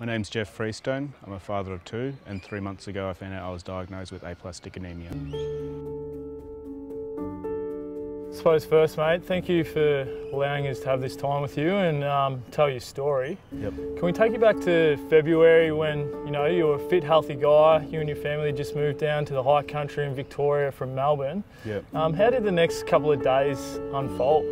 My name's Freestone. I'm a father of two, and 3 months ago I found out I was diagnosed with aplastic anemia. I suppose first, mate, thank you for allowing us to have this time with you and tell your story. Yep. Can we take you back to February when, you were a fit, healthy guy, you and your family just moved down to the high country in Victoria from Melbourne. Yep. How did the next couple of days unfold?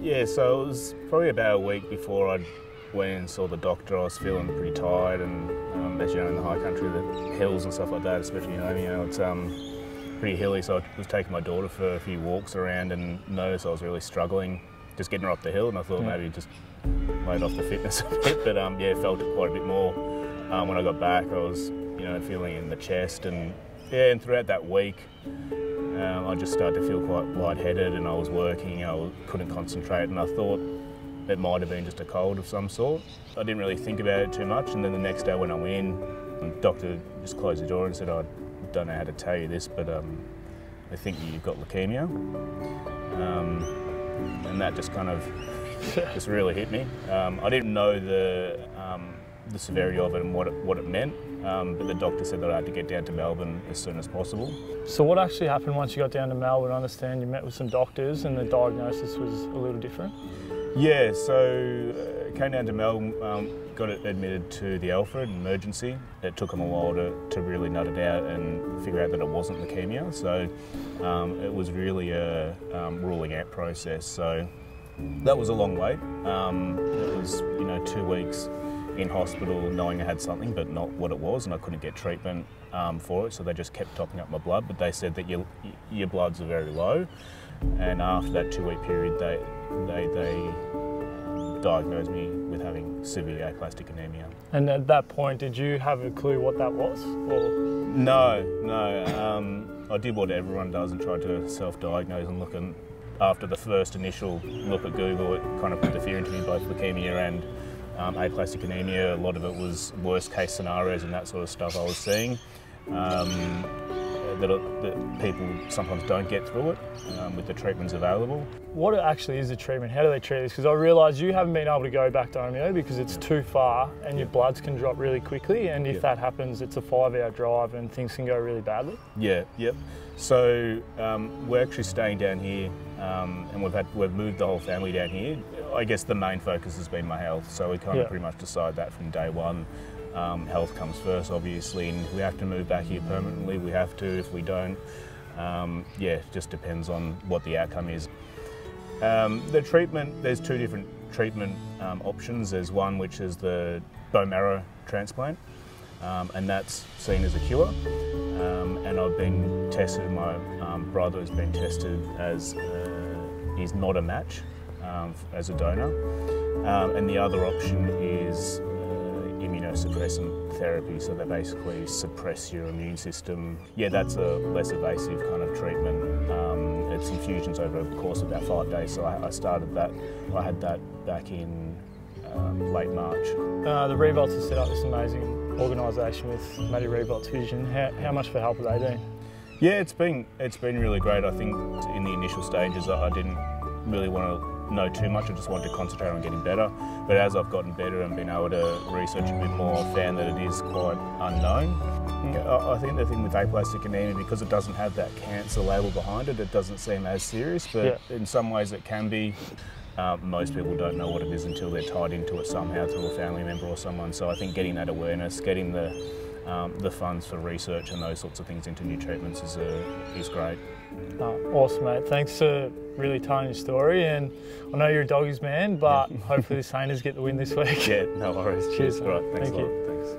Yeah, so it was probably about a week before I went and saw the doctor. I was feeling pretty tired, and as you know, in the high country, the hills and stuff like that, especially in Omeo, it's pretty hilly, so I was taking my daughter for a few walks around and noticed I was really struggling just getting her up the hill, and I thought maybe just laid off the fitness a bit, but yeah, felt it quite a bit more. When I got back, I was feeling it in the chest, and throughout that week I just started to feel quite lightheaded, and I was working, I couldn't concentrate, and I thought it might have been just a cold of some sort. I didn't really think about it too much, and then the next day when I went in, the doctor just closed the door and said, I don't know how to tell you this, but I think you've got leukemia. And that just kind of just really hit me. I didn't know the severity of it and what it meant, but the doctor said that I had to get down to Melbourne as soon as possible. So what actually happened once you got down to Melbourne? I understand you met with some doctors and the diagnosis was a little different. Yeah, so came down to Melbourne, got admitted to the Alfred emergency. It took them a while to really nut it out and figure out that it wasn't leukemia. So it was really a ruling out process. So that was a long wait. It was 2 weeks in hospital knowing I had something but not what it was, and I couldn't get treatment for it, so they just kept topping up my blood, but they said that your bloods are very low, and after that 2-week period they diagnosed me with having severe aplastic anemia. And at that point, did you have a clue what that was? Or? No. I did what everyone does and tried to self-diagnose, and after the first initial look at Google, it kind of put the fear into me, both leukemia and aplastic anemia. A lot of it was worst case scenarios and that sort of stuff I was seeing. That people sometimes don't get through it with the treatments available. What actually is the treatment? How do they treat this? Because I realise you haven't been able to go back to Omeo because it's too far and your bloods can drop really quickly, and if that happens, it's a 5-hour drive and things can go really badly. Yeah, yep. So we're actually staying down here, and we've moved the whole family down here. I guess the main focus has been my health, so we kind of pretty much decided that from day one. Health comes first, obviously, and if we have to move back here permanently, we have to. If we don't, it just depends on what the outcome is. The treatment, there's 2 different treatment options. There's one which is the bone marrow transplant, and that's seen as a cure. And I've been tested, my brother has been tested as he's not a match as a donor. And the other option is immunosuppressant therapy, so they basically suppress your immune system. Yeah, that's a less evasive kind of treatment. It's infusions over the course of about 5 days, so I started that. I had that back in late March. The Revolts has set up this amazing organisation with Maddie Revolts Vision. How much of a help have they been? Yeah, it's been really great. I think in the initial stages I didn't really want to know too much, I just wanted to concentrate on getting better. But as I've gotten better and been able to research a bit more, I found that it is quite unknown. I think the thing with aplastic anemia, because it doesn't have that cancer label behind it, it doesn't seem as serious, but in some ways it can be. Most people don't know what it is until they're tied into it somehow through a family member or someone. So I think getting that awareness, getting the funds for research and those sorts of things into new treatments is great. Awesome, mate. Thanks for really telling your story, and I know you're a doggies man, but hopefully the Sainers get the win this week. Yeah, no worries. Cheers. All right, thanks a lot. Thank you. Thanks.